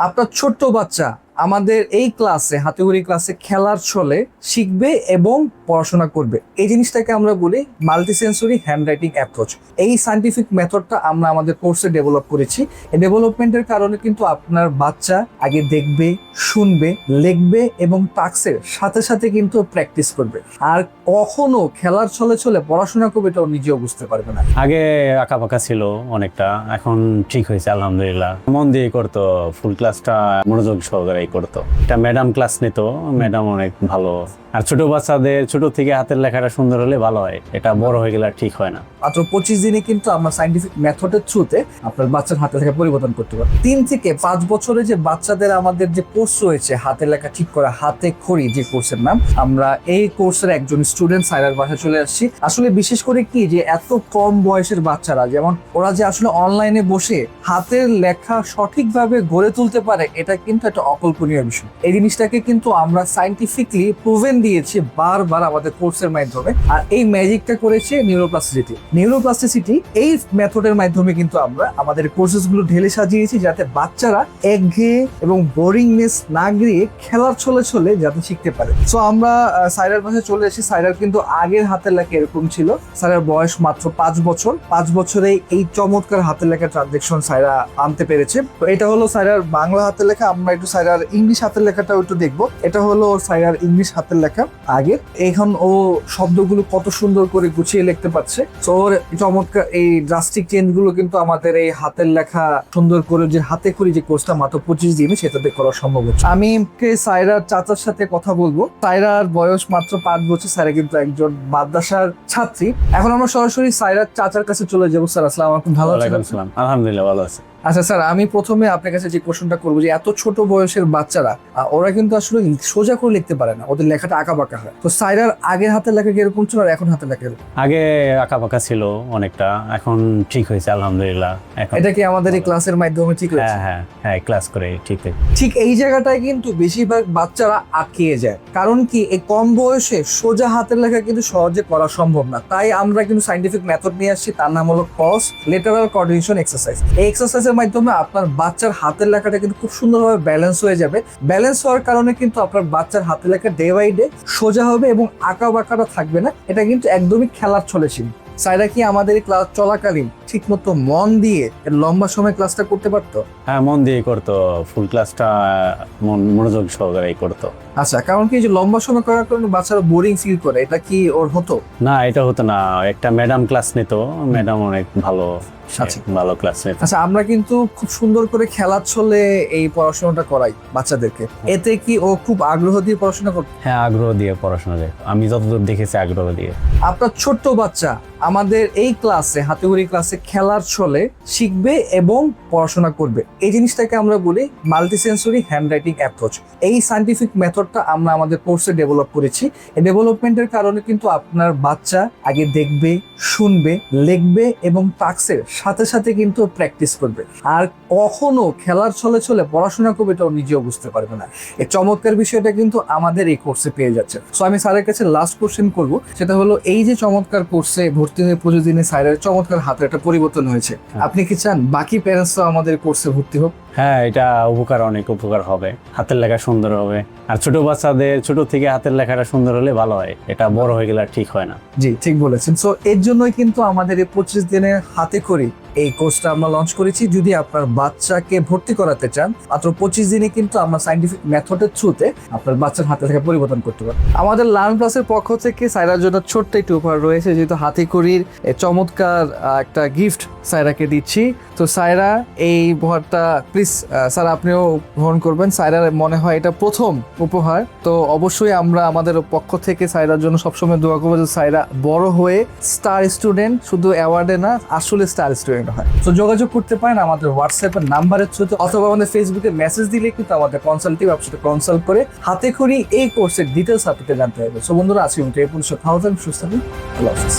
আপনার ছোট্ট বাচ্চা আমাদের এই ক্লাসে হাতেখড়ি ক্লাসে খেলার ছলে শিখবে এবং পড়াশোনা করবে। এই জিনিসটাকে আমরা বলি মাল্টিসেন্সরি হ্যান্ডরাইটিং অ্যাপ্রোচ। এই সায়েন্টিফিক মেথডটা আমরা আমাদের কোর্সে ডেভেলপ করেছি। এই ডেভেলপমেন্টের কারণে কিন্তু আপনার বাচ্চা আগে দেখবে, শুনবে, লিখবে এবং টাস্কের সাথে সাথে কিন্তু প্র্যাকটিস করবে। আর কখনো খেলার ছলে ছলে পড়াশোনা করবে এটাও নিজেও বুঝতে পারবে না। আগে আঁকাবাঁকা ছিল অনেকটা, এখন ঠিক হয়েছে আলহামদুলিল্লাহ। মন দিয়ে করতো, ফুল ক্লাসটা মনোযোগ সহকারে করতো। এটা ম্যাডাম ক্লাস নিত, ম্যাডাম অনেক ভালো। আর ছোট বাচ্চাদের ছোট থেকে হাতের লেখাটা সুন্দর হলে ভালো হয়, এটা বড় হয়ে গেলে আর ঠিক হয় না। মাত্র 25 দিনে কিন্তু আমরা সায়েন্টিফিক মেথডের থ্রুতে আপনার বাচ্চার হাতের লেখা পরিবর্তন করতে পারি। 3 থেকে 5 বছরে যে বাচ্চাদের আমাদের যে কোর্স রয়েছে হাতের লেখা ঠিক করা, হাতে খড়ি যে কোর্সের নাম, আমরা এই কোর্সের একজন স্টুডেন্ট সাইরার বাসায় চলে আসছি। আসলে বিশেষ করে কি যে এত কম বয়সের বাচ্চারা যেমন ওরা যে আসলে অনলাইনে বসে হাতের লেখা সঠিকভাবে গড়ে তুলতে পারে, এটা কিন্তু একটা অকল্পনীয় বিষয়। এই জিনিসটাকে কিন্তু আমরা সায়েন্টিফিকলি প্রুভেন দিয়েছি বারবার আমাদের কোর্সের মাধ্যমে। আর এই ম্যাজিকটা করেছে নিউরোপ্লাস্টিসিটি। এই মেথডের মাধ্যমে কিন্তু আমরা আমাদের কোর্সেস গুলো ঢেলে সাজিয়েছি যাতে বাচ্চারা একঘেয়ে এবং বোরিংনেস না গিয়ে খেলার ছলে ছলে যাতে শিখতে পারে। সো আমরা সাইরার পাশে চলে এসেছি। সাইরার কিন্তু আগের হাতের লেখা এরকম ছিল। সাইরার বয়স মাত্র 5 বছর। 5 বছরে এই চমৎকার হাতের লেখা ট্রানজেকশন সাইরা আনতে পেরেছে। তো এটা হলো সাইরার বাংলা হাতের লেখা। আমরা একটু সাইরার ইংলিশ হাতের লেখাটাও একটু দেখবো। এটা হলো সাইরার ইংলিশ হাতের লেখা আগে। এখন ও শব্দগুলো কত সুন্দর করে গুছিয়ে লিখতে পারছে। তো ওর চমৎকার এই ড্রাস্টিক চেঞ্জ গুলো কিন্তু আমাদের এই হাতের লেখা সুন্দর করে যে হাতে খড়ি যে কোর্সটা মাত্র 25 দিনে সেটাতে করা সম্ভব হচ্ছে। আমি সাইরার চাচার সাথে কথা বলবো। সাইরার বয়স মাত্র 5 বছর। সাইরা কিন্তু একজন মাদ্রাসার ছাত্রী। এখন আমরা সরাসরি সাইরার চাচার কাছে চলে যাবো। স্যার আসসালামু আলাইকুম, ভালো আছেন? আলহামদুলিল্লাহ ভালো আছে। আচ্ছা স্যার, আমি প্রথমে আপনার কাছে যে কোশ্চেনটা করবো যে এত ছোট বয়সের বাচ্চারা ওরা কিন্তু আসলে সোজা করে লিখতে পারে না, ওদের লেখাটা আঁকাবাঁকা হয়। তো সাইরার আগের হাতের লেখা কিরকম ছিল আর এখন হাতের লেখা কিরকম? আগে আঁকাবাঁকা ছিল অনেকটা, এখন ঠিক হয়েছে আলহামদুলিল্লাহ। এখন এটা কি আমাদের এই ক্লাসের মাধ্যমে ঠিক হয়েছে? হ্যাঁ ক্লাস করে ঠিক হয়েছে। ঠিক এই জায়গাটায় কিন্তু বেশিরভাগ বাচ্চারা আটকিয়ে যায়। কারণ কি এই কম বয়সে সোজা হাতের লেখা কিন্তু সহজে করা সম্ভব না। তাই আমরা কিন্তু সায়েন্টিফিক মেথড নিয়ে আসছি, তার নাম হলো ক্রস লেটারাল কোঅর্ডিনেশন এক্সারসাইজ। এই এক্সারসাইজের মাধ্যমে আপনার বাচ্চার হাতের লেখাটা কিন্তু খুব সুন্দরভাবে ব্যালেন্স হয়ে যাবে। ব্যালেন্স হওয়ার কারণে কিন্তু আপনার বাচ্চার হাতের লেখা ডে বাই ডে সোজা হবে এবং আঁকা বাঁকাটা থাকবে না। এটা কিন্তু একদমই খেলার ছলে ছিল। সাইরা কি আমাদের এই ক্লাস চলাকালীন ঠিক মতো মন দিয়ে লম্বা সময় ক্লাসটা করতে পারতো? হ্যাঁ মন দিয়ে করতো, ফুল ক্লাসটা মনোযোগ সহকারে করতো। আচ্ছা, কারণ কি যে লম্বা সময় করার কারণে বাচ্চারা বোরিং ফিল করে, এটা কি ওর হতো? না এটা হতো না, একটা ম্যাডাম ক্লাস নিত, ম্যাডাম অনেক ভালো ভালো ক্লাস নিত। আচ্ছা, আমরা কিন্তু খুব সুন্দর করে খেলার ছলে এই পড়াশোনাটা করাই বাচ্চাদেরকে। এতে কি ও খুব আগ্রহ দিয়ে পড়াশোনা করতো? হ্যাঁ আগ্রহ দিয়ে পড়াশোনা যায়, আমি যতদূর দেখেছি আগ্রহ দিয়ে। আপনার ছোট্ট বাচ্চা আমাদের এই ক্লাসে হাতেখড়ি ক্লাসে খেলার ছলে শিখবে এবং পড়াশোনা করবে। এই জিনিসটাকে আমরা বলি মাল্টিসেন্সরি হ্যান্ডরাইটিং অ্যাপ্রোচ। এই সায়েন্টিফিক মেথডটা আমরা আমাদের কোর্সে ডেভেলপ করেছি। এই ডেভেলপমেন্টের কারণে কিন্তু আপনার বাচ্চা আগে দেখবে, শুনবে, লিখবে এবং টাস্কের সাথে সাথে কিন্তু প্র্যাকটিস করবে। আর কখনো খেলার ছলে ছলে পড়াশোনা করবে এটাও নিজেও বুঝতে পারবে না। এই চমৎকার বিষয়টা কিন্তু আমাদের এই কোর্সে পেয়ে যাচ্ছে। সো আমি স্যারের কাছে লাস্ট কোশ্চেন করবো, সেটা হলো এই যে চমৎকার কোর্সে ভর্তি হয়ে প্রতিদিনে সাইরার চমৎকার হাতের একটা পরিবর্তন হয়েছে, আপনি কি চান বাকি প্যারেন্টসরাও আমাদের কোর্সে ভর্তি হোক? হ্যাঁ এটা অনেক উপকার হবে, হাতের লেখা সুন্দর হবে। আর ছোট বাচ্চাদের ছোট থেকে হাতের লেখাটা সুন্দর হলে ভালো হয়, এটা বড় হয়ে গেলে আর ঠিক হয় না। জি ঠিক বলেছেন। সো এর জন্যই কিন্তু আমাদের এই 25 দিনের হাতে খড়ি এই কোর্সটা আমরা লঞ্চ করেছি। যদি আপনার বাচ্চাকে ভর্তি করাতে চান, মাত্র 25 দিনে কিন্তু আমরা সায়েন্টিফিক মেথডের থ্রুতে আপনার বাচ্চার হাতে লেখা পরিবর্তন করতে পারি। আমাদের লার্ন প্লাসের পক্ষ থেকে সাইরার জন্য ছোট্ট একটু উপহার রয়েছে, যেহেতু হাতে খড়ির চমৎকার একটা গিফট সাইরাকে দিচ্ছি। তো সাইরা এই উপহারটা প্লিজ স্যার আপনিও গ্রহণ করবেন। সাইরার মনে হয় এটা প্রথম উপহার। তো অবশ্যই আমরা আমাদের পক্ষ থেকে সাইরার জন্য সবসময় দোয়া করবো যে সাইরা বড় হয়ে স্টার স্টুডেন্ট, শুধু অ্যাওয়ার্ডে না আসলে স্টার স্টুডেন্ট হয়। তো যোগাযোগ করতে পারেন আমাদের হোয়াটসঅ্যাপের নাম্বারের থ্রুতে অথবা আমাদের ফেসবুকে মেসেজ দিলে কিন্তু আমাদের কনসালটিভ আপনার সাথে কনসাল্ট করে হাতে খড়ি এই কোর্সের ডিটেলস আপনাকে জানতে হবে। সো বন্ধুরা আজকে এই পর্যন্ত, ভালো থাকবেন, সুস্থ থাকবেন, আল্লাহ হাফেজ।